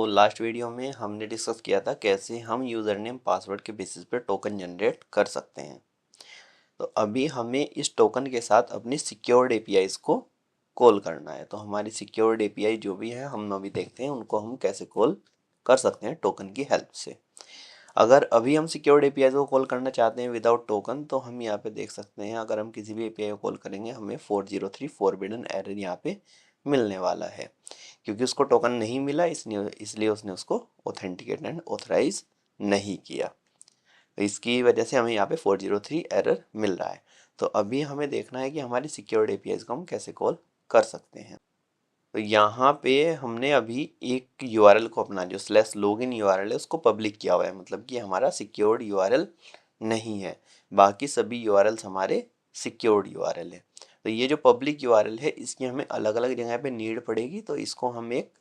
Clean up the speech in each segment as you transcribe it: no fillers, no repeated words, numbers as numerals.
Last video में हमने discuss किया था कैसे हम यूज़र नेम पासवर्ड के बेसिस पे टोकन जनरेट कर सकते हैं। तो अभी हमें इस टोकन के साथ अपनी सिक्योर्ड एपीआईज को कॉल करना है। तो हमारी सिक्योर्ड एपीआई जो भी है हम अभी देखते हैं उनको हम कैसे कॉल कर सकते हैं टोकन की हेल्प से। अगर अभी हम सिक्योर्ड एपीआई को कॉल करना चाहते हैं विदाउट टोकन, तो हम यहाँ पे देख सकते हैं अगर हम किसी भी एपीआई को कॉल करेंगे हमें 403 फॉरबिडन एरर यहाँ पे मिलने वाला है, क्योंकि उसको टोकन नहीं मिला इसलिए उसने उसको ऑथेंटिकेट एंड ऑथराइज नहीं किया। तो इसकी वजह से हमें यहाँ पे 403 एरर मिल रहा है। तो अभी हमें देखना है कि हमारी सिक्योर्ड एपीआईज को हम कैसे कॉल कर सकते हैं। तो यहाँ पे हमने अभी एक यूआरएल को अपना जो स्लैश लॉगिन यूआरएल है उसको पब्लिक किया हुआ है, मतलब कि हमारा सिक्योर्ड यूआरएल नहीं है। बाकी सभी यूआरएल्स हमारे सिक्योर्ड यूआरएल है। तो ये जो पब्लिक यूआरएल है इसकी हमें अलग अलग जगह पे नीड पड़ेगी, तो इसको हम एक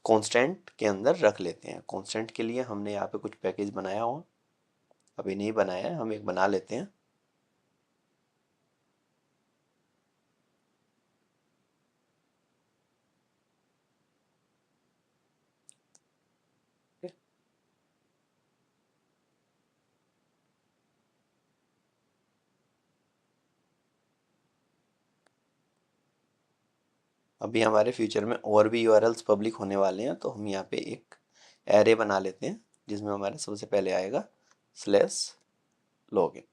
कॉन्स्टेंट के अंदर रख लेते हैं। कॉन्स्टेंट के लिए हमने यहाँ पे कुछ पैकेज बनाया हुआ, अभी नहीं बनाया है, हम एक बना लेते हैं। अभी हमारे फ्यूचर में और भी यूआरएल्स पब्लिक होने वाले हैं, तो हम यहाँ पे एक एरे बना लेते हैं जिसमें हमारे सबसे पहले आएगा स्लैश लॉगिन।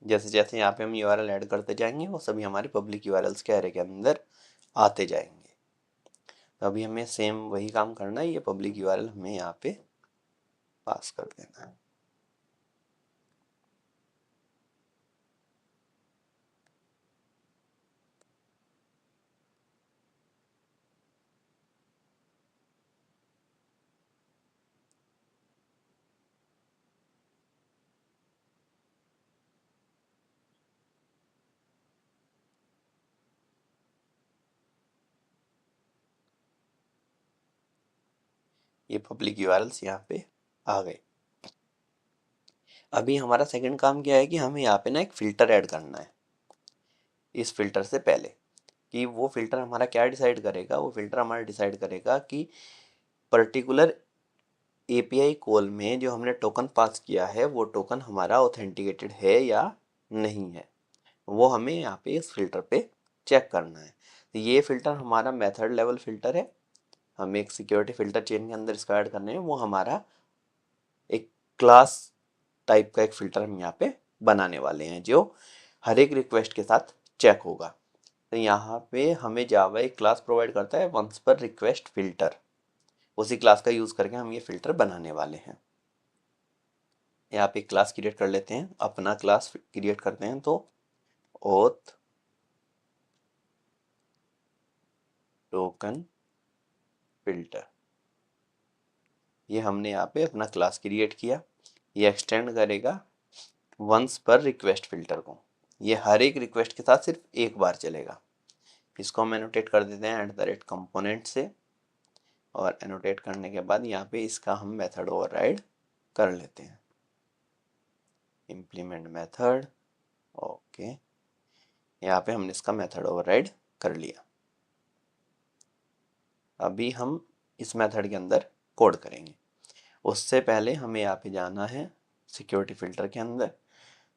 जैसे जैसे यहाँ पे हम यूआरएल ऐड करते जाएंगे वो सभी हमारे पब्लिक यूआरएल्स के एरे के अंदर आते जाएंगे। तो अभी हमें सेम वही काम करना है, ये पब्लिक यूआरएल हमें यहाँ पे पास कर देना है। ये पब्लिक यूआरएल्स यहाँ पे आ गए। अभी हमारा सेकंड काम क्या है कि हमें यहाँ पे ना एक फ़िल्टर ऐड करना है। इस फिल्टर से पहले कि वो फिल्टर हमारा क्या डिसाइड करेगा, वो फिल्टर हमारा डिसाइड करेगा कि पर्टिकुलर एपीआई कॉल में जो हमने टोकन पास किया है वो टोकन हमारा ऑथेंटिकेटेड है या नहीं है। वो हमें यहाँ पे इस फिल्टर पे चेक करना है। तो ये फिल्टर हमारा मेथड लेवल फिल्टर है। हमें एक सिक्योरिटी फिल्टर चेन के अंदर इसका ऐड करने हैं। वो हमारा एक क्लास टाइप का एक फिल्टर हम यहाँ पे बनाने वाले हैं जो हर एक रिक्वेस्ट के साथ चेक होगा। तो यहाँ पे हमें जावा एक क्लास प्रोवाइड करता है वंस पर रिक्वेस्ट फिल्टर। उसी क्लास का यूज़ करके हम ये फिल्टर बनाने वाले हैं। यहाँ पे क्लास क्रिएट कर लेते हैं, अपना क्लास क्रिएट करते हैं। तो ऑथ टोकन फिल्टर, ये हमने यहाँ पे अपना क्लास क्रिएट किया। ये एक्सटेंड करेगा वंस पर रिक्वेस्ट फिल्टर को। ये हर एक रिक्वेस्ट के साथ सिर्फ एक बार चलेगा। इसको हम एनोटेट कर देते हैं @component से, और एनोटेट करने के बाद यहाँ पे इसका हम मेथड ओवरराइड कर लेते हैं। इम्प्लीमेंट मेथड, ओके, यहाँ पे हमने इसका मेथड ओवरराइड कर लिया। अभी हम इस मेथड के अंदर कोड करेंगे। उससे पहले हमें यहाँ पे जाना है सिक्योरिटी फिल्टर के अंदर,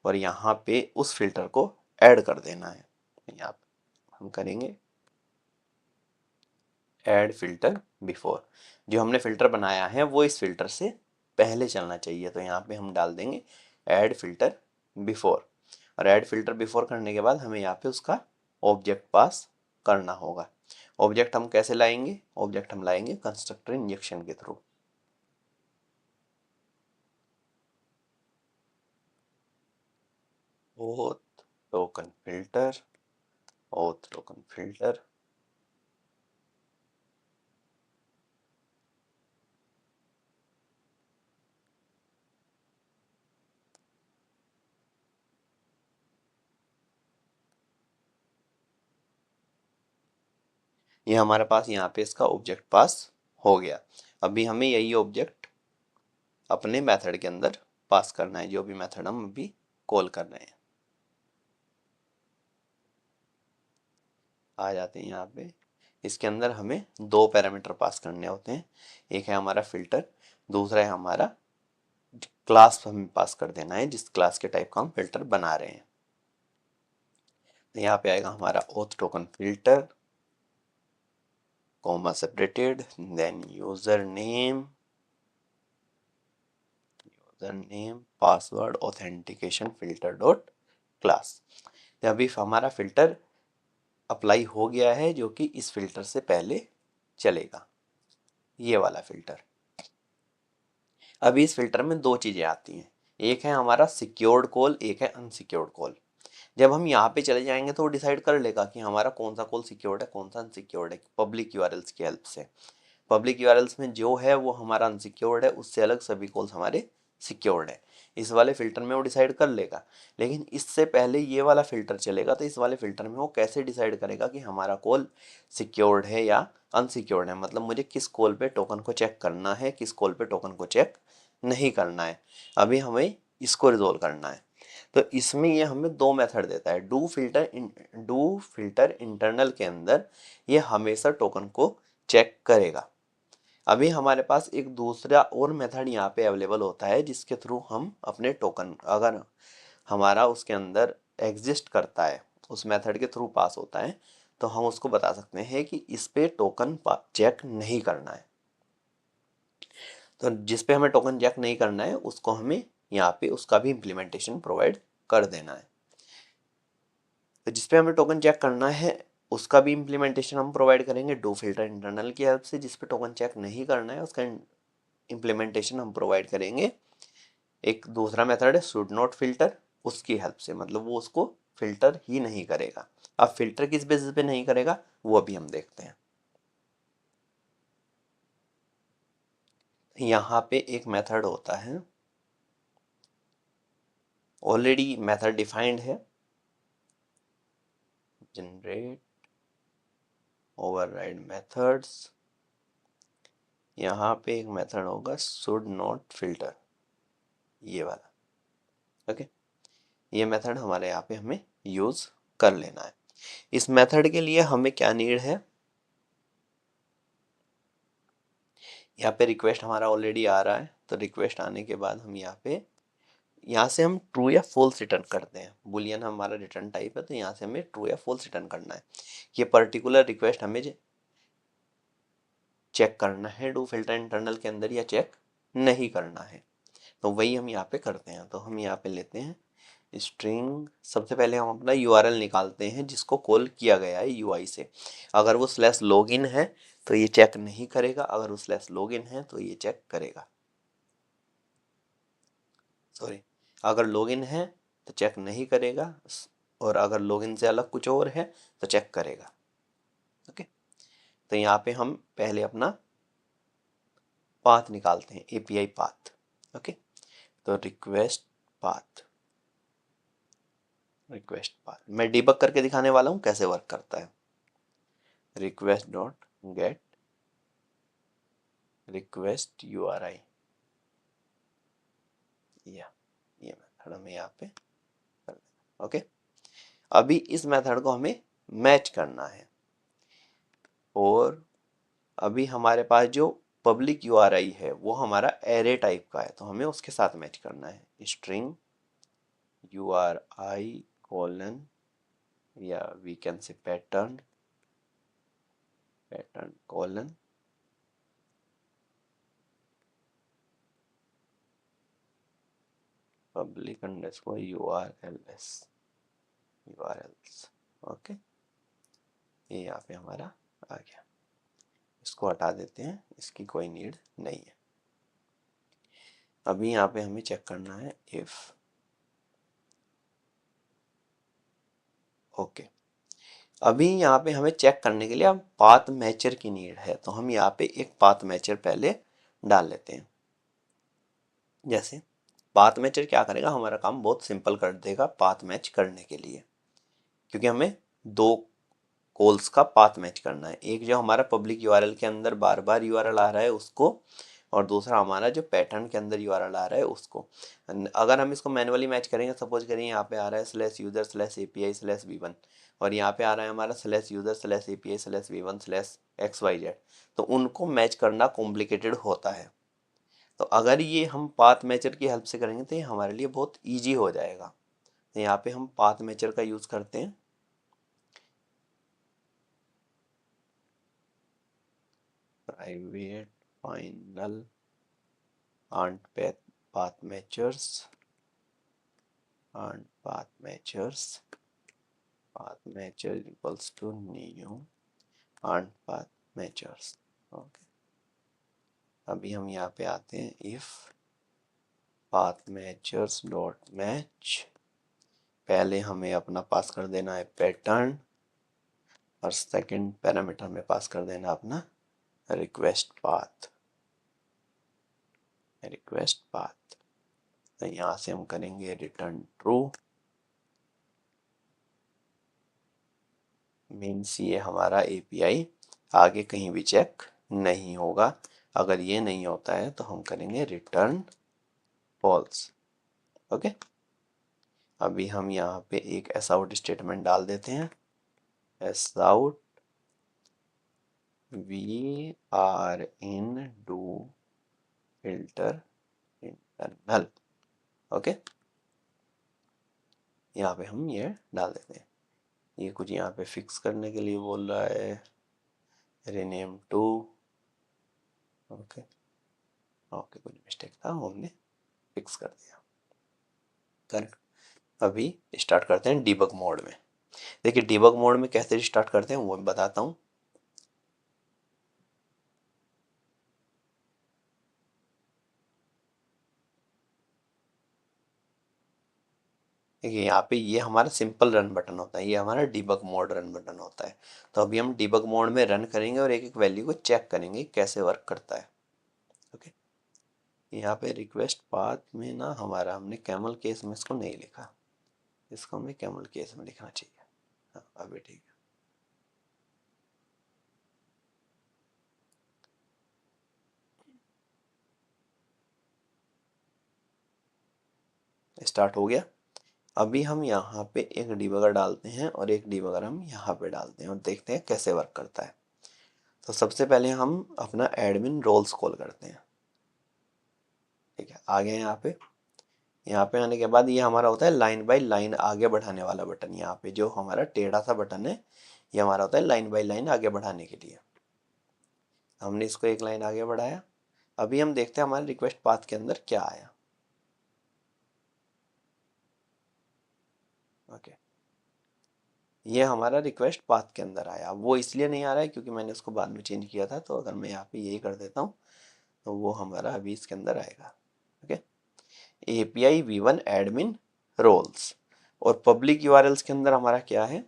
और यहाँ पे उस फिल्टर को ऐड कर देना है। यहाँ पे हम करेंगे ऐड फिल्टर बिफोर। जो हमने फिल्टर बनाया है वो इस फिल्टर से पहले चलना चाहिए। तो यहाँ पे हम डाल देंगे ऐड फिल्टर बिफोर, और ऐड फिल्टर बिफोर करने के बाद हमें यहाँ पे उसका ऑब्जेक्ट पास करना होगा। ऑब्जेक्ट हम कैसे लाएंगे? ऑब्जेक्ट हम लाएंगे कंस्ट्रक्टर इंजेक्शन के through. Auth token filter, auth token filter, ये हमारे पास यहाँ पे इसका ऑब्जेक्ट पास हो गया। अभी हमें यही ऑब्जेक्ट अपने मेथड के अंदर पास करना है, जो भी मेथड हम अभी कॉल कर रहे हैं। आ जाते हैं यहाँ पे। इसके अंदर हमें दो पैरामीटर पास करने होते हैं, एक है हमारा फिल्टर, दूसरा है हमारा क्लास हमें पास कर देना है जिस क्लास के टाइप का हम फिल्टर बना रहे हैं। तो यहाँ पे आएगा हमारा auth token filter, comma separated, then user name password authentication filter dot class. अभी हमारा फिल्टर अप्लाई हो गया है जो कि इस फिल्टर से पहले चलेगा, ये वाला फिल्टर। अभी इस फिल्टर में दो चीजें आती हैं, एक है हमारा सिक्योर्ड कॉल, एक है अनसिक्योर्ड कॉल। जब हम यहाँ पे चले जाएंगे तो वो डिसाइड कर लेगा कि हमारा कौन सा कॉल सिक्योर्ड है कौन सा अनसिक्योर्ड है, पब्लिक यूआरएल्स की हेल्प से। पब्लिक यूआरएल्स में जो है वो हमारा अनसिक्योर्ड है, उससे अलग सभी कॉल्स हमारे सिक्योर्ड है। इस वाले फिल्टर में वो डिसाइड कर लेगा, लेकिन इससे पहले ये वाला फिल्टर चलेगा, तो इस वाले फिल्टर में वो कैसे डिसाइड करेगा कि हमारा कॉल सिक्योर्ड है या अनसिक्योर्ड है, मतलब मुझे किस कॉल पे टोकन को चेक करना है, किस कॉल पे टोकन को चेक नहीं करना है। अभी हमें इसको रिजोल्व करना है। तो इसमें ये हमें दो मेथड देता है। डू फिल्टर इंटरनल के अंदर ये हमेशा टोकन को चेक करेगा। अभी हमारे पास एक दूसरा और मेथड यहाँ पे अवेलेबल होता है जिसके थ्रू हम अपने टोकन, अगर हमारा उसके अंदर एग्जिस्ट करता है, उस मेथड के थ्रू पास होता है, तो हम उसको बता सकते हैं कि इस पे टोकन चेक नहीं करना है। तो जिस पे हमें टोकन चेक नहीं करना है उसको हमें यहाँ पे उसका भी इम्प्लीमेंटेशन प्रोवाइड कर देना है। तो जिस पे हमें टोकन चेक करना है उसका भी इम्प्लीमेंटेशन हम प्रोवाइड करेंगे डू फिल्टर इंटरनल की हेल्प से। जिस पे टोकन चेक नहीं करना है उसका इम्प्लीमेंटेशन हम प्रोवाइड करेंगे एक दूसरा मेथड है शुड नॉट फिल्टर, उसकी हेल्प से, मतलब वो उसको फिल्टर ही नहीं करेगा। अब फिल्टर किस बेसिस पे नहीं करेगा वो अभी हम देखते हैं। यहाँ पे एक मेथड होता है, ऑलरेडी मेथड डिफाइंड है, जनरेट ओवरराइड मेथड्स। यहाँ पे एक मेथड होगा शुड नॉट फिल्टर, ये वाला। ओके, ये मेथड हमारे यहाँ पे हमें यूज कर लेना है। इस मेथड के लिए हमें क्या नीड है, यहाँ पे रिक्वेस्ट हमारा ऑलरेडी आ रहा है, तो रिक्वेस्ट आने के बाद हम यहाँ से हम ट्रू या फॉल्स रिटर्न करते हैं। बुलियन हमारा रिटर्न टाइप है, तो यहाँ से हमें ट्रू या फॉल्स रिटर्न करना है। ये पर्टिकुलर रिक्वेस्ट हमें चेक करना है डू फिल्टर इंटरनल के अंदर या चेक नहीं करना है, तो वही हम यहाँ पे करते हैं। तो हम यहाँ पे लेते हैं स्ट्रिंग, सबसे पहले हम अपना यूआरएल निकालते हैं जिसको कॉल किया गया है यूआई से। अगर वो स्लैश लॉगिन है तो ये चेक नहीं करेगा, अगर वो स्लैश लॉगिन है तो ये चेक करेगा। सॉरी, अगर लॉगिन है तो चेक नहीं करेगा, और अगर लॉगिन से अलग कुछ और है तो चेक करेगा। ओके, तो यहाँ पे हम पहले अपना पाथ निकालते हैं, एपीआई पाथ। ओके, तो रिक्वेस्ट पाथ मैं डिबग करके दिखाने वाला हूँ कैसे वर्क करता है। Request dot gate request URI, ये मेथड हमें यहाँ पे कर देना। ओके, अभी इस मेथड को हमें मैच करना है, और अभी हमारे पास जो पब्लिक यूआरआई है वो हमारा एरे टाइप का है, तो हमें उसके साथ मैच करना है। स्ट्रिंग यूआरआई कोलन, या we can say pattern colon public underscore URLs. Okay, ये यहाँ पे हमारा आ गया। इसको हटा देते हैं, इसकी कोई नीड नहीं है। अभी यहाँ पे हमें चेक करना है इफ, ओके, अभी यहाँ पे हमें चेक करने के लिए अब पाथ मैचर की नीड है, तो हम यहाँ पे एक पाथ मैचर पहले डाल लेते हैं। जैसे पाथ मैचर क्या करेगा, हमारा काम बहुत सिंपल कर देगा पाथ मैच करने के लिए, क्योंकि हमें दो कॉल्स का पाथ मैच करना है। एक जो हमारा पब्लिक यूआरएल के अंदर बार बार यूआरएल आ रहा है उसको और दूसरा हमारा जो पैटर्न के अंदर यूआरएल आ रहा है उसको। अगर हम इसको मैनुअली मैच करेंगे, सपोज करिए यहाँ पे आ रहा है slash user slash API slash V1 और यहाँ पे आ रहा है हमारा slash user slash API slash v one slash XYZ, तो उनको मैच करना कॉम्प्लिकेटेड होता है। तो अगर ये हम पाथ मैचर की हेल्प से करेंगे तो ये हमारे लिए बहुत ईजी हो जाएगा। तो यहाँ पे हम पाथ मैचर का यूज़ करते हैं। Private final and path matchers and path matcher equals to new and path matchers। Okay, अभी हम यहाँ पे आते हैं, if path matchers dot match, पहले हमें अपना पास कर देना है पैटर्न और सेकंड पैरामीटर में पास कर देना अपना रिक्वेस्ट पाथ। तो यहाँ से हम करेंगे रिटर्न ट्रू, मीन्स ये हमारा एपीआई आगे कहीं भी चेक नहीं होगा। अगर ये नहीं होता है तो हम करेंगे रिटर्न फॉल्स। ओके, अभी हम यहाँ पे एक एस आउट स्टेटमेंट डाल देते हैं, S out we are in do filter internal. Okay, यहाँ पे हम ये डाल देते हैं। ये कुछ यहाँ पे फिक्स करने के लिए बोल रहा है, रीनेम टू। ओके, कुछ मिस्टेक था, हमने फिक्स कर दिया। करेक्ट। अभी स्टार्ट करते हैं डीबग मोड में। देखिए डीबग मोड में कैसे स्टार्ट करते हैं वो मैं बताता हूँ। देखिए यहाँ पे ये हमारा सिंपल रन बटन होता है, ये हमारा डीबग मोड रन बटन होता है। तो अभी हम डीबग मोड में रन करेंगे और एक एक वैल्यू को चेक करेंगे कैसे वर्क करता है। ओके, यहाँ पे रिक्वेस्ट पाथ में ना हमारा हमने कैमल केस में इसको नहीं लिखा, इसको हमें कैमल केस में लिखना चाहिए। हाँ, अभी ठीक है, स्टार्ट हो गया। अभी हम यहाँ पे एक डीबगर डालते हैं और एक डीबगर हम यहाँ पे डालते हैं और देखते हैं कैसे वर्क करता है। तो सबसे पहले हम अपना एडमिन रोल्स कॉल करते हैं। ठीक है, आ गए यहाँ पे आने के बाद ये हमारा होता है लाइन बाय लाइन आगे बढ़ाने वाला बटन। यहाँ पे जो हमारा टेढ़ा सा बटन है ये हमारा होता है लाइन बाय लाइन आगे बढ़ाने के लिए। हमने इसको एक लाइन आगे बढ़ाया। अभी हम देखते हैं हमारे रिक्वेस्ट पाथ के अंदर क्या आया। ओके, ये हमारा रिक्वेस्ट पाथ के अंदर आया। वो इसलिए नहीं आ रहा है क्योंकि मैंने उसको बाद में चेंज किया था। तो अगर मैं यहाँ पे यही कर देता हूँ तो वो हमारा अभी इसके अंदर आएगा। Okay, API v1 admin roles और पब्लिक यूआरएल्स के अंदर हमारा क्या है,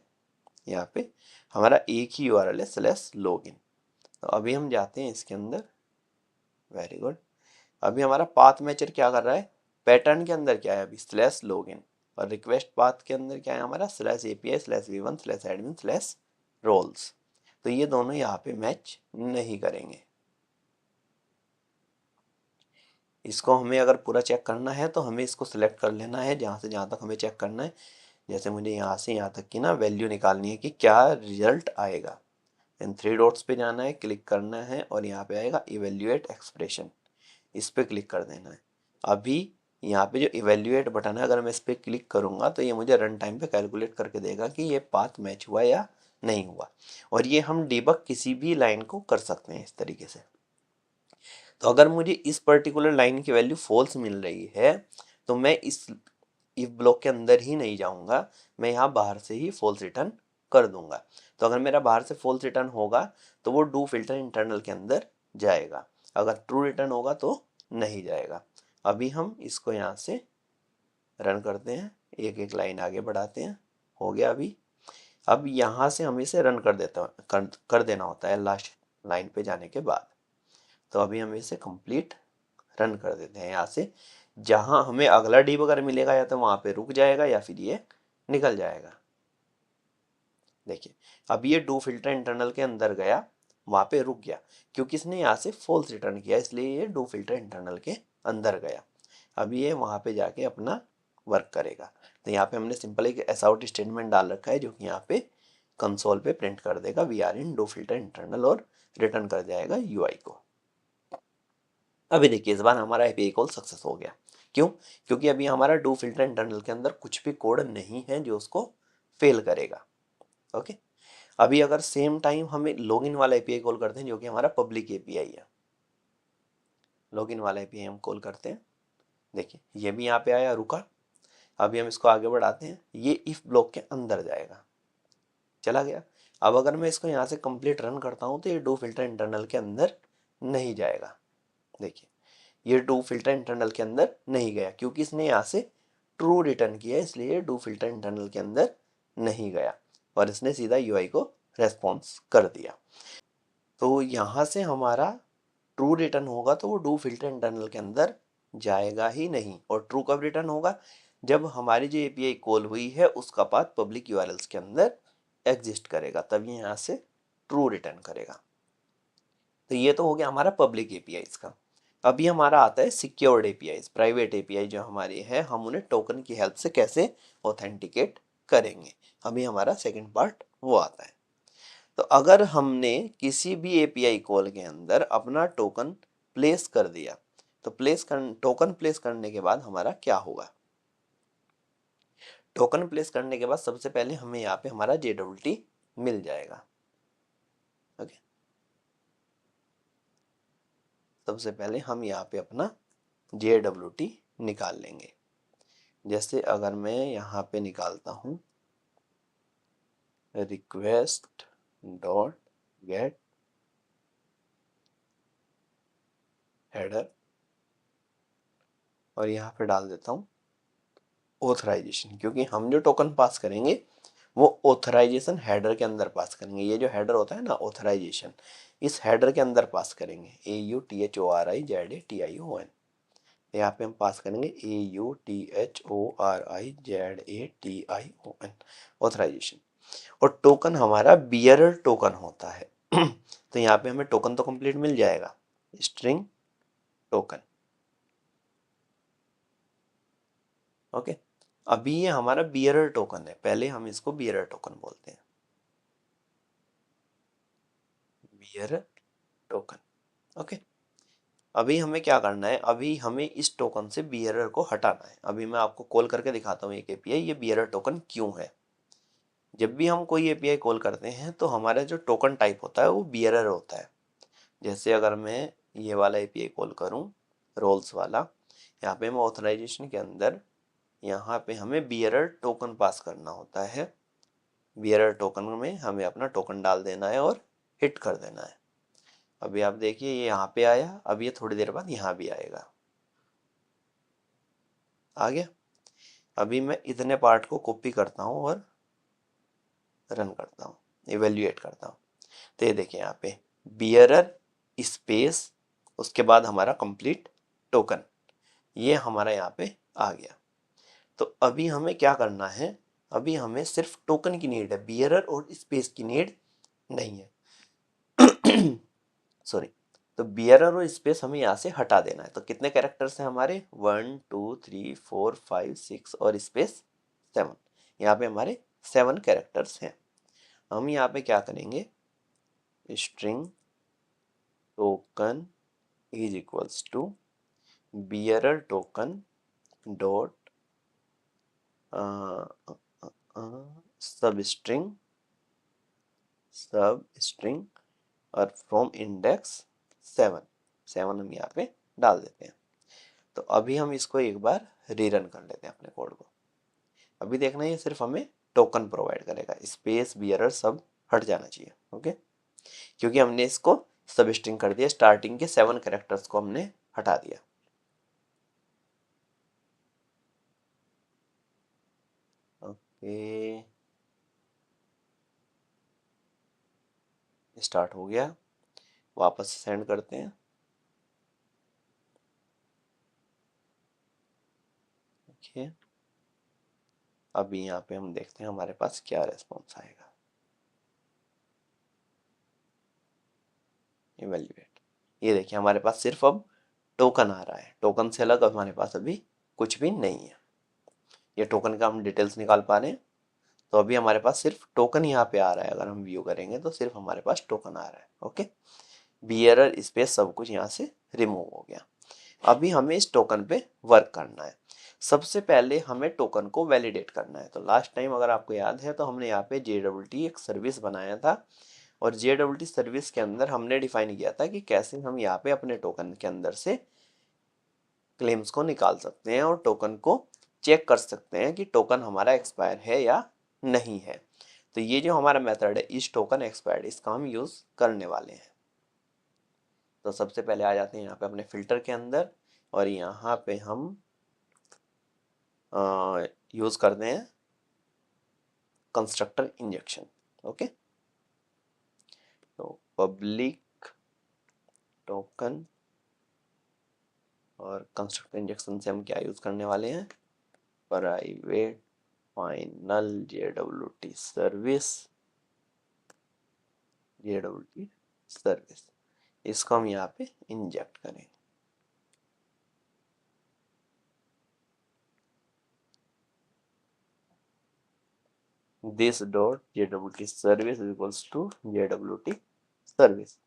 यहाँ पे हमारा एक ही यूआरएल है स्लैश लॉगिन। तो अभी हम जाते हैं इसके अंदर। Very good. अभी हमारा पाथ मैचर क्या कर रहा है, पैटर्न के अंदर क्या है अभी स्लैश लॉगिन, और रिक्वेस्ट पाथ के अंदर क्या है हमारा slash API slash v one slash admin slash roles. तो ये दोनों यहाँ पे मैच नहीं करेंगे। इसको हमें अगर पूरा चेक करना है तो हमें इसको सिलेक्ट कर लेना है जहाँ से जहाँ तक हमें चेक करना है। जैसे मुझे यहाँ से यहाँ तक की ना वैल्यू निकालनी है कि क्या रिजल्ट आएगा। इन थ्री डॉट्स पे जाना है, क्लिक करना है और यहाँ पे आएगा इवेल्युएट एक्सप्रेशन, इस पे क्लिक कर देना है। अभी यहाँ पे जो इवेल्युएट बटन है अगर मैं इस पर क्लिक करूँगा तो ये मुझे रन टाइम पे कैलकुलेट करके देगा कि ये पाथ मैच हुआ या नहीं हुआ। और ये हम डीबग किसी भी लाइन को कर सकते हैं इस तरीके से। तो अगर मुझे इस पर्टिकुलर लाइन की वैल्यू फॉल्स मिल रही है तो मैं इस इफ ब्लॉक के अंदर ही नहीं जाऊंगा, मैं यहाँ बाहर से ही फॉल्स रिटर्न कर दूंगा। तो अगर मेरा बाहर से फॉल्स रिटर्न होगा तो वो डू फिल्टर इंटरनल के अंदर जाएगा, अगर ट्रू रिटर्न होगा तो नहीं जाएगा। अभी हम इसको यहाँ से रन करते हैं, एक एक लाइन आगे बढ़ाते हैं। हो गया अभी। अब यहाँ से हमें इसे रन कर देना होता है लास्ट लाइन पे जाने के बाद। तो अभी हम इसे कंप्लीट रन कर देते हैं यहाँ से। जहाँ हमें अगला डीबगर मिलेगा या तो वहाँ पे रुक जाएगा या फिर ये निकल जाएगा। देखिए अब ये डू फिल्टर इंटरनल के अंदर गया, वहाँ पे रुक गया क्योंकि इसने यहाँ से फॉल्स रिटर्न किया, इसलिए ये डू फिल्टर इंटरनल के अंदर गया। अभी ये वहाँ पे जाके अपना वर्क करेगा। तो यहाँ पे हमने सिंपल एक एस आउट स्टेटमेंट डाल रखा है जो कि यहाँ पे कंसोल पे प्रिंट कर देगा we are in do filter internal और रिटर्न कर जाएगा यूआई को। अभी देखिए इस बार हमारा एपीआई कॉल सक्सेस हो गया। क्यों? क्योंकि अभी हमारा डू फिल्टर इंटरनल के अंदर कुछ भी कोड नहीं है जो उसको फेल करेगा। ओके, अभी अगर सेम टाइम हमें लॉगिन वाला एपीआई कॉल करते हैं जो कि हमारा पब्लिक एपीआई है, लॉगिन वाला एपीआई हम कॉल करते हैं। देखिए ये भी यहाँ पे आया, रुका। अभी हम इसको आगे बढ़ाते हैं, ये इफ ब्लॉक के अंदर जाएगा, चला गया। अब अगर मैं इसको यहाँ से कंप्लीट रन करता हूँ तो ये डू फिल्टर इंटरनल के अंदर नहीं जाएगा। देखिए ये डू फिल्टर इंटरनल के अंदर नहीं गया क्योंकि इसने यहाँ से ट्रू रिटर्न किया, इसलिए डू फिल्टर इंटरनल के अंदर नहीं गया और इसने सीधा यूआई को रेस्पॉन्स कर दिया। तो यहाँ से हमारा ट्रू रिटर्न होगा तो वो डू फिल्टर इंटरनल के अंदर जाएगा ही नहीं। और ट्रू कब रिटर्न होगा? जब हमारी जो एपीआई कॉल हुई है उसका पाथ पब्लिक यूआरएल्स के अंदर एग्जिस्ट करेगा, तभी यहाँ से ट्रू रिटर्न करेगा। तो ये तो हो गया हमारा पब्लिक एपीआईज का। अभी हमारा आता है सिक्योर्ड एपीआईज, प्राइवेट एपीआई जो हमारी है, हम उन्हें टोकन की हेल्प से कैसे ऑथेंटिकेट करेंगे। अभी हमारा सेकंड पार्ट वो आता है। तो अगर हमने किसी भी एपीआई कॉल के अंदर अपना टोकन प्लेस कर दिया तो टोकन प्लेस करने के बाद हमारा क्या होगा? टोकन प्लेस करने के बाद सबसे पहले हमें यहाँ पे हमारा JWT मिल जाएगा। ओके, सबसे पहले हम यहाँ पे अपना JWT निकाल लेंगे। जैसे अगर मैं यहाँ पे निकालता हूँ रिक्वेस्ट डॉट गेट हेडर और यहाँ पे डाल देता हूँ ऑथराइजेशन, क्योंकि हम जो टोकन पास करेंगे वो ऑथराइजेशन हेडर के अंदर पास करेंगे। ये जो हेडर होता है ना ऑथराइजेशन, इस हेडर के अंदर पास करेंगे AUTHORIZATION। यहाँ पे हम पास करेंगे AUTHORIZATION ऑथराइजेशन। और टोकन हमारा बियरर टोकन होता है तो यहाँ पे हमें टोकन तो कंप्लीट मिल जाएगा, स्ट्रिंग टोकन। ओके, अभी ये हमारा बियरर टोकन है, पहले हम इसको बियरर टोकन बोलते हैं, बियरर टोकन। ओके, अभी हमें क्या करना है? अभी हमें इस टोकन से बियरर को हटाना है। अभी मैं आपको कॉल करके दिखाता हूँ एक एपीआई, ये बियरर टोकन क्यों है। जब भी हम कोई एपीआई कॉल करते हैं तो हमारा जो टोकन टाइप होता है वो बियरर होता है। जैसे अगर मैं ये वाला एपीआई कॉल करूँ, रोल्स वाला, यहाँ पे मैं ऑथराइजेशन के अंदर यहाँ पे हमें बियरर टोकन पास करना होता है। बियरर टोकन में हमें अपना टोकन डाल देना है और हिट कर देना है। अभी आप देखिए ये यहाँ पे आया, अब ये थोड़ी देर बाद यहाँ भी आएगा, आ गया। अभी मैं इतने पार्ट को कॉपी करता हूँ और रन करता हूँ, इवेल्युएट करता हूँ। तो ये देखिए यहाँ पे बियरर स्पेस उसके बाद हमारा कंप्लीट टोकन, ये हमारा यहाँ पे आ गया। तो अभी हमें क्या करना है? अभी हमें सिर्फ टोकन की नीड है, बियरर और स्पेस की नीड नहीं है सॉरी। तो बियरर और स्पेस हमें यहाँ से हटा देना है। तो कितने कैरेक्टर्स हैं हमारे? 1 2 3 4 5 6 और स्पेस 7। यहाँ पे हमारे 7 कैरेक्टर्स हैं। हम यहाँ पे क्या करेंगे? String token is equals to bearer token dot sub string और फ्रॉम इंडेक्स 7 हम यहाँ पे डाल देते हैं। तो अभी हम इसको एक बार रीरन कर लेते हैं अपने कोड को। अभी देखना ये सिर्फ हमें टोकन प्रोवाइड करेगा, स्पेस बियरर सब हट जाना चाहिए। ओके, क्योंकि हमने इसको सब स्ट्रिंग कर दिया, स्टार्टिंग के 7 कैरेक्टर्स को हमने हटा दिया। ओके, स्टार्ट हो गया, वापस सेंड करते हैं। देखिए अभी यहाँ पे हम देखते हैं हमारे पास क्या रेस्पॉन्स आएगा। इवेल्युएट। ये देखिए हमारे पास सिर्फ अब टोकन आ रहा है, टोकन से अलग हमारे पास अभी कुछ भी नहीं है। ये टोकन का हम डिटेल्स निकाल पा रहे हैं, तो अभी हमारे पास सिर्फ टोकन यहाँ पे आ रहा है। अगर हम व्यू करेंगे तो सिर्फ हमारे पास टोकन आ रहा है। ओके, बियरर स्पेस सब कुछ यहाँ से रिमूव हो गया। अभी हमें इस टोकन पे वर्क करना है। सबसे पहले हमें टोकन को वैलिडेट करना है। तो लास्ट टाइम अगर आपको याद है तो हमने यहाँ पे JWT एक सर्विस बनाया था, और JWT सर्विस के अंदर हमने डिफाइन किया था कि कैसे हम यहाँ पे अपने टोकन के अंदर से क्लेम्स को निकाल सकते हैं और टोकन को चेक कर सकते हैं कि टोकन हमारा एक्सपायर है या नहीं है। तो ये जो हमारा मेथड है इस टोकन एक्सपायर्ड, इसका हम यूज़ करने वाले हैं। तो सबसे पहले आ जाते हैं यहाँ पे अपने फिल्टर के अंदर, और यहाँ पे हम यूज़ करते हैं कंस्ट्रक्टर इंजेक्शन। ओके, तो पब्लिक टोकन और कंस्ट्रक्टर इंजेक्शन से हम क्या यूज़ करने वाले हैं, private final JWT service, JWT service, इसको हम यहाँ पे इंजेक्ट करेंगे। This dot JWT service equals to JWT service.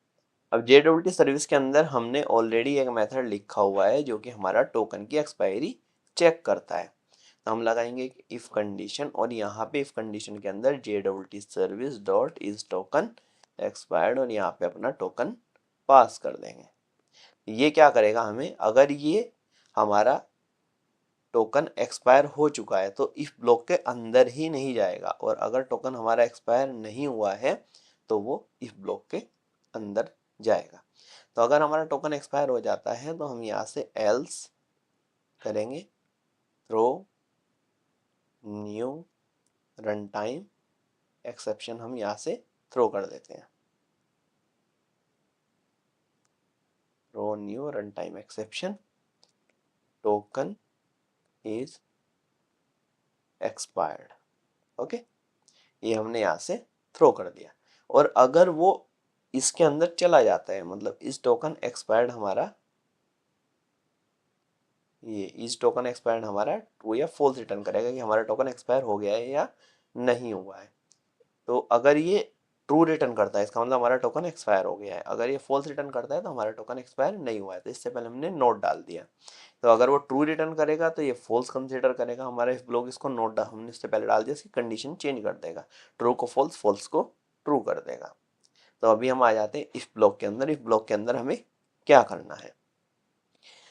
अब JWT सर्विस के अंदर हमने ऑलरेडी एक मेथड लिखा हुआ है जो कि हमारा टोकन की एक्सपायरी चेक करता है। तो हम लगाएंगे इफ कंडीशन, और यहाँ पे इफ कंडीशन के अंदर JWT service dot is token expired, और यहाँ पे अपना टोकन पास कर देंगे। ये क्या करेगा हमें, अगर ये हमारा टोकन एक्सपायर हो चुका है तो इफ ब्लॉक के अंदर ही नहीं जाएगा, और अगर टोकन हमारा एक्सपायर नहीं हुआ है तो वो इफ ब्लॉक के अंदर जाएगा। तो अगर हमारा टोकन एक्सपायर हो जाता है तो हम यहाँ से एल्स करेंगे, throw new run time exception, हम यहाँ से थ्रो कर देते हैं, throw new run time exception token is expired. Okay, ये हमने यहाँ से थ्रो कर दिया। और अगर वो इसके अंदर चला जाता है, मतलब इस टोकन एक्सपायर्ड हमारा, ये इस टोकन एक्सपायर्ड हमारा ट्रू या फॉल्स रिटर्न करेगा कि हमारा टोकन एक्सपायर हो गया है या नहीं हुआ है। तो अगर ये ट्रू रिटर्न करता है इसका मतलब हमारा टोकन एक्सपायर हो गया है, अगर ये फॉल्स रिटर्न करता है तो हमारा टोकन एक्सपायर नहीं हुआ है। तो इससे पहले हमने नोट डाल दिया। तो अगर वो ट्रू रिटर्न करेगा तो ये फॉल्स कंसीडर करेगा हमारा इफ ब्लॉक, इसको नोट हमने इससे पहले डाल दिया, इसकी कंडीशन चेंज कर देगा, ट्रू को फॉल्स, फॉल्स को ट्रू कर देगा। तो अभी हम आ जाते हैं इफ ब्लॉक के अंदर। इफ ब्लॉक के अंदर हमें क्या करना है,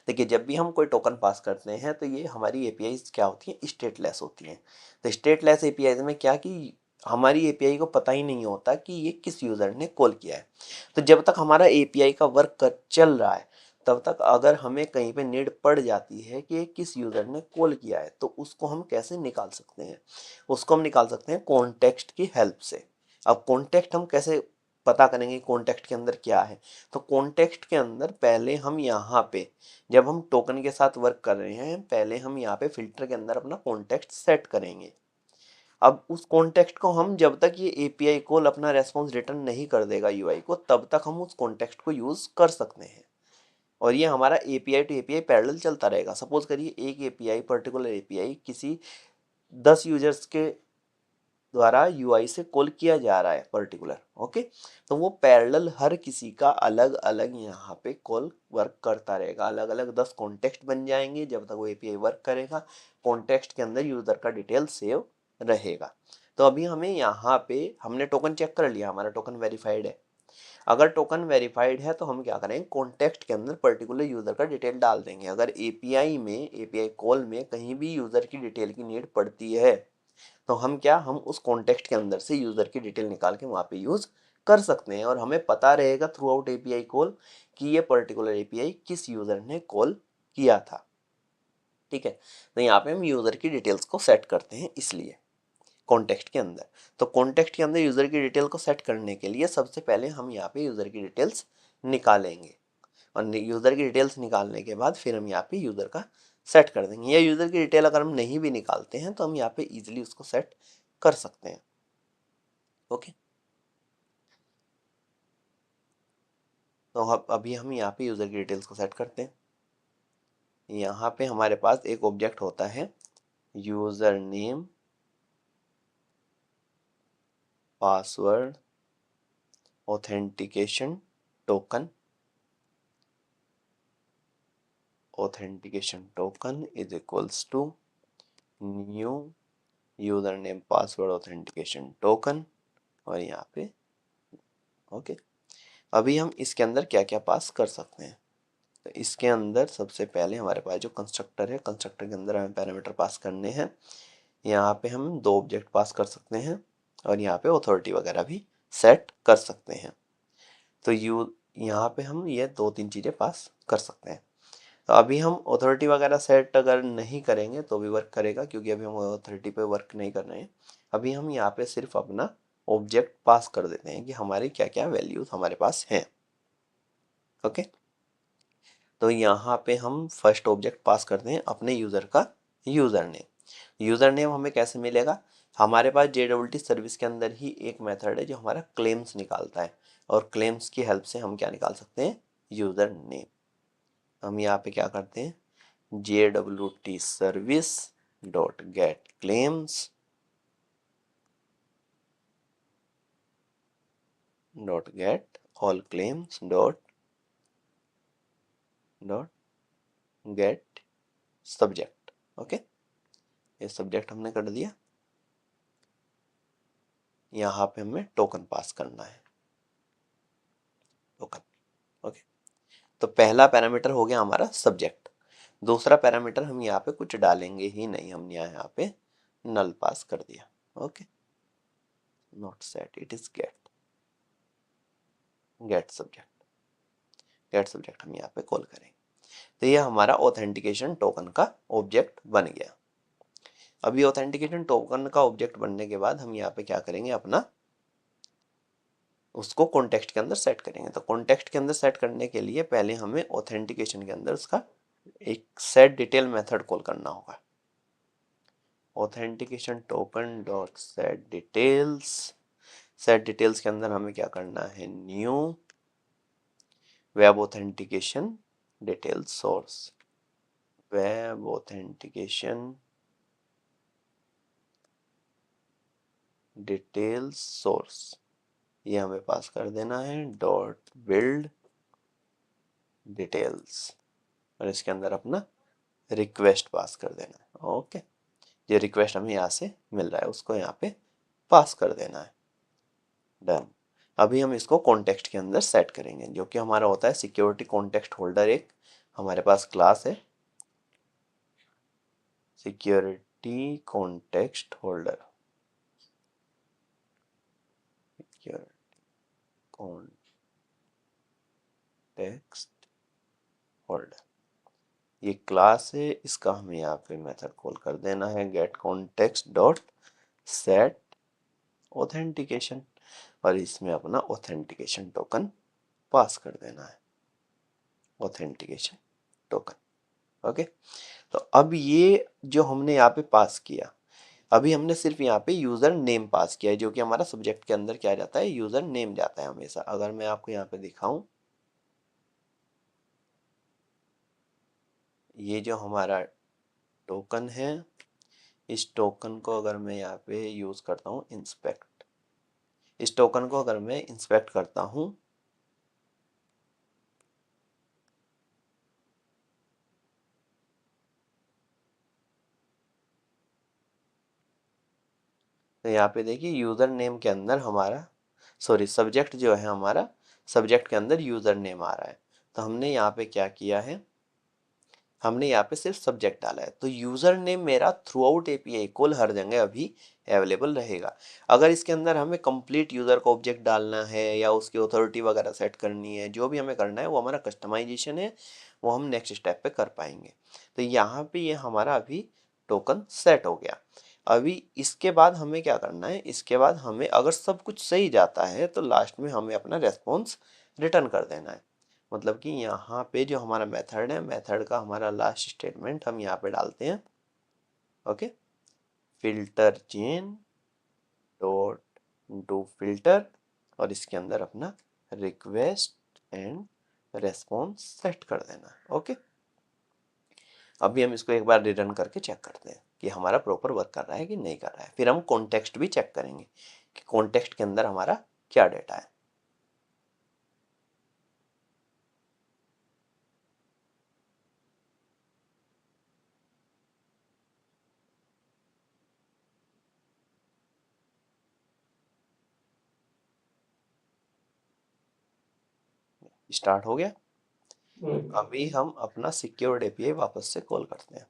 देखिए जब भी हम कोई टोकन पास करते हैं तो ये हमारी एपीआई क्या होती है, स्टेटलेस होती हैं। तो स्टेटलेस एपीआई में क्या कि हमारी एपीआई को पता ही नहीं होता कि ये किस यूज़र ने कॉल किया है। तो जब तक हमारा एपीआई का वर्क चल रहा है तब तक अगर हमें कहीं पे नीड पड़ जाती है कि किस यूज़र ने कॉल किया है तो उसको हम कैसे निकाल सकते हैं, उसको हम निकाल सकते हैं कॉन्टेक्स्ट की हेल्प से। अब कॉन्टेक्स्ट हम कैसे पता करेंगे कॉन्टेक्स्ट के अंदर क्या है, तो कॉन्टेक्स्ट के अंदर पहले हम यहाँ पे जब हम टोकन के साथ वर्क कर रहे हैं पहले हम यहाँ पे फिल्टर के अंदर अपना कॉन्टेक्स्ट सेट करेंगे। अब उस कॉन्टेक्स्ट को हम जब तक ये एपीआई कॉल अपना रेस्पॉन्स रिटर्न नहीं कर देगा यूआई को तब तक हम उस कॉन्टेक्स्ट को यूज़ कर सकते हैं। और ये हमारा एपीआई टू एपीआई पैरेलल चलता रहेगा। सपोज करिए एक एपीआई पर्टिकुलर एपीआई किसी 10 यूजर्स के द्वारा यूआई से कॉल किया जा रहा है पर्टिकुलर, ओके, तो वो पैरेलल हर किसी का अलग अलग यहाँ पे कॉल वर्क करता रहेगा। अलग अलग 10 कॉन्टेक्स्ट बन जाएंगे जब तक वो एपीआई वर्क करेगा। कॉन्टेक्स्ट के अंदर यूजर का डिटेल सेव रहेगा। तो अभी हमें यहाँ पे हमने टोकन चेक कर लिया, हमारा टोकन वेरीफाइड है। अगर टोकन वेरीफाइड है तो हम क्या करेंगे, कॉन्टेक्स्ट के अंदर पर्टिकुलर यूजर का डिटेल डाल देंगे। अगर एपीआई में एपीआई कॉल में कहीं भी यूजर की डिटेल की नीड पड़ती है तो हम उस कॉन्टेक्स्ट के अंदर से यूजर की डिटेल निकाल के वहां पे यूज कर सकते हैं, और हमें पता रहेगा थ्रू आउट एपीआई कॉल कि ये पर्टिकुलर एपीआई किस यूजर ने कॉल किया था। ठीक है, तो यहाँ पे हम यूजर की डिटेल्स को सेट करते हैं इसलिए कॉन्टेक्स्ट के अंदर। तो कॉन्टेक्स्ट के अंदर यूजर की डिटेल को सेट करने के लिए सबसे पहले हम यहाँ पे यूजर की डिटेल्स निकालेंगे, और यूजर की डिटेल्स निकालने के बाद फिर हम यहाँ पे यूजर का सेट कर देंगे। या यूजर की डिटेल अगर हम नहीं भी निकालते हैं तो हम यहाँ पे इजीली उसको सेट कर सकते हैं। ओके, तो अभी हम यहाँ पे यूज़र की डिटेल्स को सेट करते हैं। यहाँ पे हमारे पास एक ऑब्जेक्ट होता है user name password authentication token. Authentication token is equals to new user name password authentication token, और यहाँ पे ओके। अभी हम इसके अंदर क्या क्या पास कर सकते हैं, तो इसके अंदर सबसे पहले हमारे पास जो कंस्ट्रक्टर है, कंस्ट्रक्टर के अंदर हमें पैरामीटर पास करने हैं। यहाँ पे हम दो ऑब्जेक्ट पास कर सकते हैं और यहाँ पे अथॉरिटी वगैरह भी सेट कर सकते हैं। तो यहाँ पे हम ये दो तीन चीज़ें पास कर सकते हैं। तो अभी हम अथॉरिटी वगैरह सेट अगर नहीं करेंगे तो भी वर्क करेगा, क्योंकि अभी हम अथॉरिटी पे वर्क नहीं कर रहे हैं। अभी हम यहाँ पे सिर्फ अपना ऑब्जेक्ट पास कर देते हैं कि हमारे क्या क्या वैल्यूज हमारे पास हैं। ओके, तो यहाँ पे हम फर्स्ट ऑब्जेक्ट पास करते हैं अपने यूज़र का यूज़र नेम। यूज़र नेम हमें कैसे मिलेगा, हमारे पास JWT सर्विस के अंदर ही एक मेथड है जो हमारा क्लेम्स निकालता है, और क्लेम्स की हेल्प से हम क्या निकाल सकते हैं, यूज़र नेम। हम यहाँ पे क्या करते हैं, JWT service dot gate claims dot get all claims dot gate subject. Okay, ये सब्जेक्ट हमने कर दिया। यहाँ पे हमें टोकन पास करना है, टोकन। ओके, तो पहला पैरामीटर हो गया हमारा सब्जेक्ट। दूसरा पैरामीटर हम यहाँ पे कुछ डालेंगे ही नहीं, हमने यहाँ पे नल पास कर दिया। Okay, not set, it is get, get subject. Get subject हम यहाँ पे कॉल करेंगे। तो ये हमारा ऑथेंटिकेशन टोकन का ऑब्जेक्ट बन गया। अभी ऑथेंटिकेशन टोकन का ऑब्जेक्ट बनने के बाद हम यहाँ पे क्या करेंगे, अपना उसको कॉन्टेक्स्ट के अंदर सेट करेंगे। तो कॉन्टेक्स्ट के अंदर सेट करने के लिए पहले हमें ऑथेंटिकेशन के अंदर उसका एक सेट डिटेल मेथड कॉल करना होगा। Authentication token dot set details. Set details के अंदर हमें क्या करना है, new web authentication detail source. Web authentication details source, ये हमें पास कर देना है डॉट बिल्ड डिटेल्स, और इसके अंदर अपना रिक्वेस्ट पास कर देना है। ओके, ये रिक्वेस्ट हमें यहाँ से मिल रहा है, उसको यहाँ पे पास कर देना है। डन। अभी हम इसको कॉन्टेक्स्ट के अंदर सेट करेंगे, जो कि हमारा होता है सिक्योरिटी कॉन्टेक्स्ट होल्डर। एक हमारे पास क्लास है security context holder, context holder ये क्लास है, इसका हमें यहाँ पे मेथड कॉल कर देना है get context dot set authentication, और इसमें अपना ऑथेंटिकेशन टोकन पास कर देना है, ऑथेंटिकेशन टोकन। ओके, तो अब ये जो हमने यहाँ पे पास किया, अभी हमने सिर्फ यहाँ पे यूज़र नेम पास किया है, जो कि हमारा सब्जेक्ट के अंदर क्या जाता है, यूज़र नेम जाता है हमेशा। अगर मैं आपको यहाँ पे दिखाऊं, ये जो हमारा टोकन है, इस टोकन को अगर मैं यहाँ पे यूज़ करता हूँ इंस्पेक्ट, इस टोकन को अगर मैं इंस्पेक्ट करता हूँ, तो यहाँ पे देखिए यूज़र नेम के अंदर हमारा, सॉरी सब्जेक्ट जो है हमारा, सब्जेक्ट के अंदर यूज़र नेम आ रहा है। तो हमने यहाँ पे क्या किया है, हमने यहाँ पे सिर्फ सब्जेक्ट डाला है, तो यूज़र नेम मेरा through out API call her जगह अभी अवेलेबल रहेगा। अगर इसके अंदर हमें कंप्लीट यूज़र का ऑब्जेक्ट डालना है या उसकी अथॉरिटी वगैरह सेट करनी है, जो भी हमें करना है वो हमारा कस्टमाइजेशन है, वो हम नेक्स्ट स्टेप पे कर पाएंगे। तो यहाँ पे ये हमारा अभी टोकन सेट हो गया। अभी इसके बाद हमें क्या करना है, इसके बाद हमें अगर सब कुछ सही जाता है तो लास्ट में हमें अपना रेस्पॉन्स रिटर्न कर देना है। मतलब कि यहाँ पे जो हमारा मेथड है, मेथड का हमारा लास्ट स्टेटमेंट हम यहाँ पे डालते हैं। Okay, filter chain dot do filter, और इसके अंदर अपना रिक्वेस्ट एंड रेस्पॉन्स सेट कर देना। ओके, अभी हम इसको एक बार रिरन करके चेक करते हैं कि हमारा प्रॉपर वर्क कर रहा है कि नहीं कर रहा है। फिर हम कॉन्टेक्स्ट भी चेक करेंगे कि कॉन्टेक्स्ट के अंदर हमारा क्या डेटा है। स्टार्ट हो गया। अभी हम अपना सिक्योर्ड एपीआई वापस से कॉल करते हैं।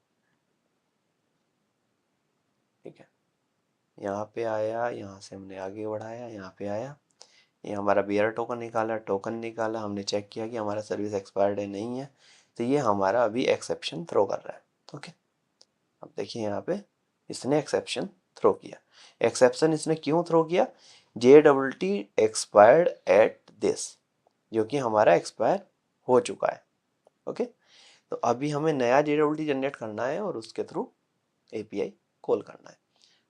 ठीक है, यहाँ पे आया, यहाँ से हमने आगे बढ़ाया, यहाँ पे आया, ये हमारा बियर टोकन निकाला, टोकन निकाला, हमने चेक किया कि हमारा सर्विस एक्सपायर्ड है नहीं है, तो ये हमारा अभी एक्सेप्शन थ्रो कर रहा है। ओके, अब देखिए यहाँ पे इसने एक्सेप्शन थ्रो किया। एक्सेप्शन इसने क्यों थ्रो किया? JWT एक्सपायर्ड एट दिस, जो कि हमारा एक्सपायर हो चुका है। ओके, तो अभी हमें नया JWT जनरेट करना है और उसके थ्रू एपीआई कॉल करना है।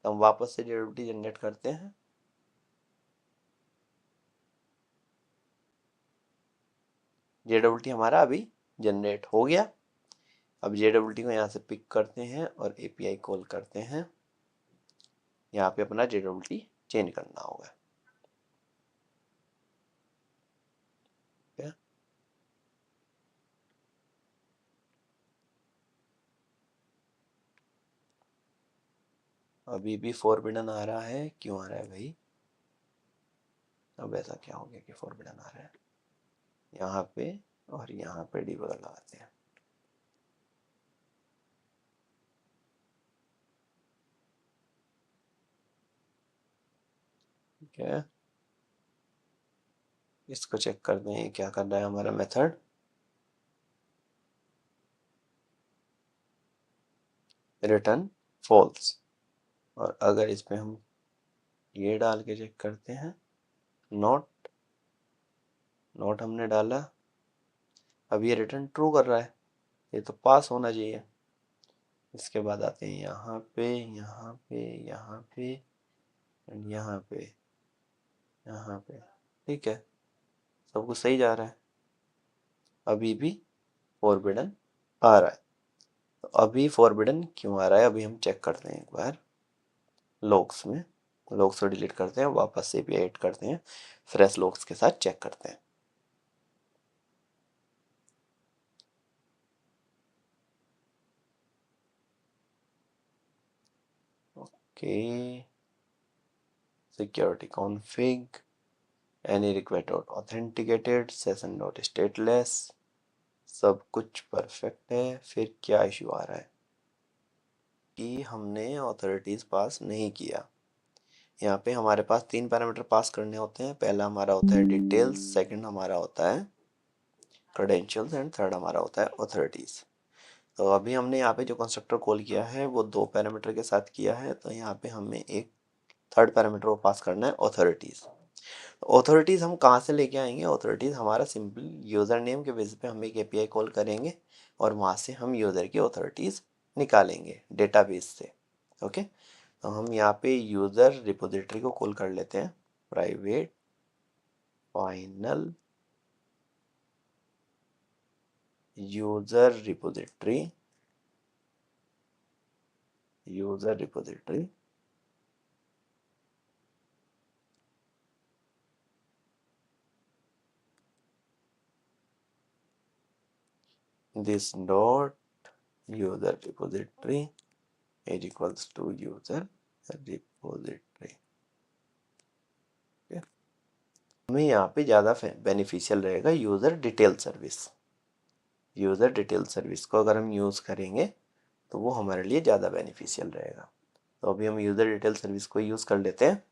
तो हम वापस से JWT जनरेट करते हैं। JWT हमारा अभी जनरेट हो गया। अब JWT को यहाँ से पिक करते हैं और एपीआई कॉल करते हैं। यहाँ पे अपना JWT चेंज करना होगा। अभी भी फॉरबिडन आ रहा है, क्यों आ रहा है भाई? अब ऐसा क्या हो गया कि फॉरबिडन आ रहा है? यहाँ पे और यहाँ पे डिबगर लगाते हैं। ठीक है, इसको चेक करते हैं क्या कर रहा है हमारा मेथड। Return false. और अगर इसमें हम ये डाल के चेक करते हैं, नॉट, नॉट हमने डाला, अब ये रिटर्न ट्रू कर रहा है, ये तो पास होना चाहिए। इसके बाद आते हैं यहाँ पे, यहाँ पे, यहाँ पे, एंड यहाँ पे, यहाँ पे। ठीक है, सब कुछ सही जा रहा है। अभी भी फॉरबिडन आ रहा है। तो अभी फॉरबिडन क्यों आ रहा है, अभी हम चेक करते हैं एक बार लॉग्स में। लॉग्स को डिलीट करते हैं, वापस से भी ऐड करते हैं, फ्रेश लॉग्स के साथ चेक करते हैं। Okay, security config, any request dot authenticated, session dot stateless, सब कुछ परफेक्ट है। फिर क्या इशू आ रहा है कि हमने ऑथोरिटीज़ पास नहीं किया। यहाँ पे हमारे पास 3 पैरामीटर पास करने होते हैं। पहला हमारा होता है डिटेल्स, सेकंड हमारा होता है क्रेडेंशियल्स, एंड थर्ड हमारा होता है ऑथोरिटीज़। तो अभी हमने यहाँ पे जो कंस्ट्रक्टर कॉल किया है वो 2 पैरामीटर के साथ किया है, तो यहाँ पे हमें एक थर्ड पैरामीटर को पास करना है, ऑथोरिटीज़। ऑथोरिटीज़ हम कहाँ से लेके आएंगे? ऑथोरिटीज़ हमारा सिंपल यूज़र नेम के बेसिस पे हम एक एपीआई कॉल करेंगे और वहाँ से हम यूज़र की ऑथोरिटीज़ निकालेंगे डेटाबेस से। ओके, तो हम यहाँ पे यूज़र रिपोजिटरी को कॉल कर लेते हैं, private final user repository, user repository this dot user repository is equals to user repository। हमें यहाँ पे ज़्यादा बेनिफिशियल रहेगा user detail service. User detail service को अगर हम यूज़ करेंगे तो वो हमारे लिए ज़्यादा बेनिफिशियल रहेगा। तो अभी हम यूज़र डिटेल सर्विस को यूज़ कर लेते हैं।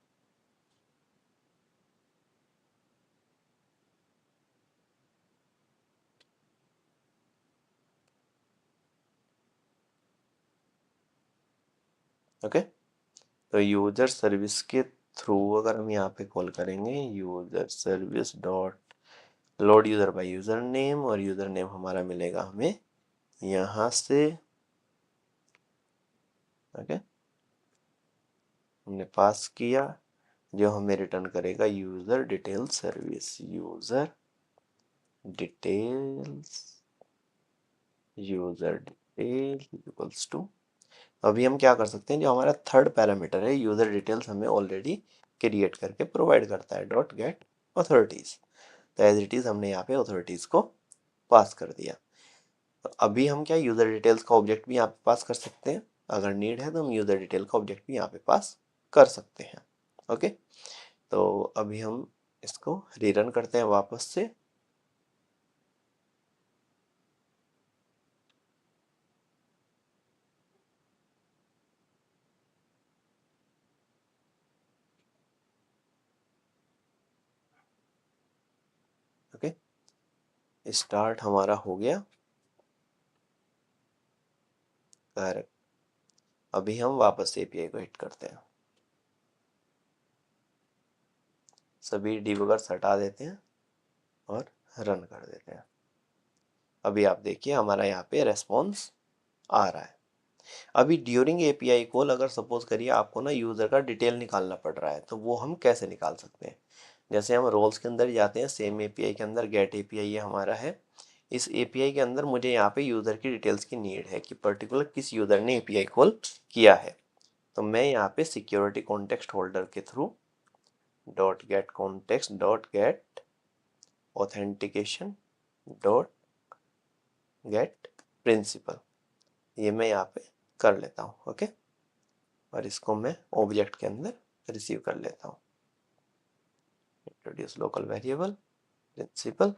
ओके, तो यूज़र सर्विस के थ्रू अगर हम यहाँ पे कॉल करेंगे user service dot load user by user name, और यूज़र नेम हमारा मिलेगा हमें यहाँ से। ओके, हमने पास किया, जो हमें रिटर्न करेगा user detail service, user details user detail equals to, अभी हम क्या कर सकते हैं, जो हमारा थर्ड पैरामीटर है यूजर डिटेल्स हमें ऑलरेडी क्रिएट करके प्रोवाइड करता है, डॉट गेट ऑथोरिटीज। तो एज इट इज हमने यहाँ पे ऑथोरिटीज को पास कर दिया। तो अभी हम क्या यूजर डिटेल्स का ऑब्जेक्ट भी यहाँ पे पास कर सकते हैं, अगर नीड है तो हम यूजर डिटेल का ऑब्जेक्ट भी यहाँ पे पास कर सकते हैं। ओके, तो अभी हम इसको रीरन करते हैं वापस से। ओके, स्टार्ट हमारा हो गया करेक्ट। अभी हम वापस से एपीआई को हिट करते हैं, सभी डिबगर्स हटा देते हैं और रन कर देते हैं। अभी आप देखिए हमारा यहाँ पे रेस्पॉन्स आ रहा है। अभी ड्यूरिंग एपीआई कॉल अगर सपोज करिए आपको ना यूज़र का डिटेल निकालना पड़ रहा है, तो वो हम कैसे निकाल सकते हैं। जैसे हम रोल्स के अंदर जाते हैं, सेम एपीआई के अंदर गेट एपीआई ये हमारा है। इस एपीआई के अंदर मुझे यहाँ पे यूज़र की डिटेल्स की नीड है कि पर्टिकुलर किस यूज़र ने एपीआई कॉल किया है। तो मैं यहाँ पे सिक्योरिटी कॉन्टेक्स्ट होल्डर के through dot get context dot get authentication dot get principal, ये मैं यहाँ पे कर लेता हूँ। ओके, और इसको मैं ऑब्जेक्ट के अंदर रिसीव कर लेता हूँ। Introduce local variable principal.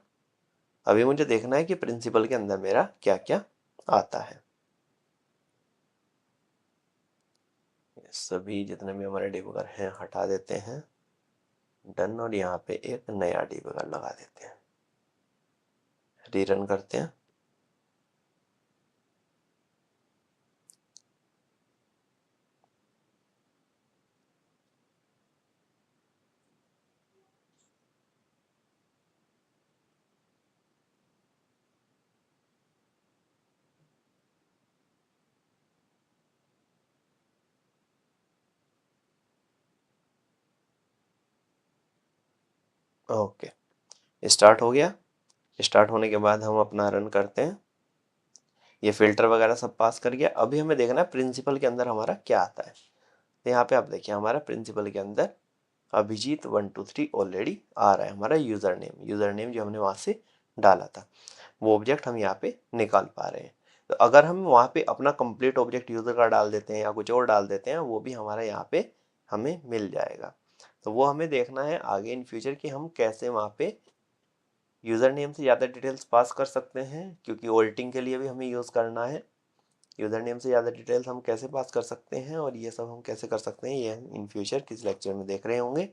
अभी मुझे देखना है कि प्रिंसिपल के अंदर मेरा क्या क्या आता है। सभी जितने भी हमारे डिबगर हैं हटा देते हैं, डन, और यहाँ पे एक नया डिबगर लगा देते हैं, रीरन करते हैं। ओके, स्टार्ट हो गया। स्टार्ट होने के बाद हम अपना रन करते हैं, ये फिल्टर वगैरह सब पास कर गया। अभी हमें देखना है प्रिंसिपल के अंदर हमारा क्या आता है। तो यहाँ पे आप देखिए हमारा प्रिंसिपल के अंदर अभिजीत 123 ऑलरेडी आ रहा है, हमारा यूज़र नेम जो हमने वहाँ से डाला था वो ऑब्जेक्ट हम यहाँ पे निकाल पा रहे हैं। तो अगर हम वहाँ पे अपना कंप्लीट ऑब्जेक्ट यूज़र का डाल देते हैं या कुछ और डाल देते हैं, वो भी हमारा यहाँ पे हमें मिल जाएगा। तो वो हमें देखना है आगे इन फ्यूचर कि हम कैसे वहाँ पे यूज़र नेम से ज़्यादा डिटेल्स पास कर सकते हैं, क्योंकि ऑल्टिंग के लिए भी हमें यूज़ करना है। यूज़र नेम से ज़्यादा डिटेल्स हम कैसे पास कर सकते हैं और ये सब हम कैसे कर सकते हैं, ये हम इन फ्यूचर किस लेक्चर में देख रहे होंगे।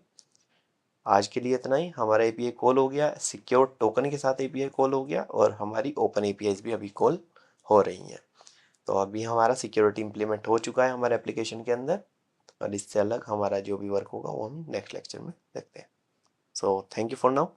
आज के लिए इतना ही। हमारा एपीआई कॉल हो गया, सिक्योर टोकन के साथ एपीआई कॉल हो गया, और हमारी ओपन एपीआईज भी अभी कॉल हो रही हैं। तो अभी हमारा सिक्योरिटी इंप्लीमेंट हो चुका है हमारे एप्लीकेशन के अंदर, और इससे अलग हमारा जो भी वर्क होगा वो हम नेक्स्ट लेक्चर में देखते हैं। So thank you for now.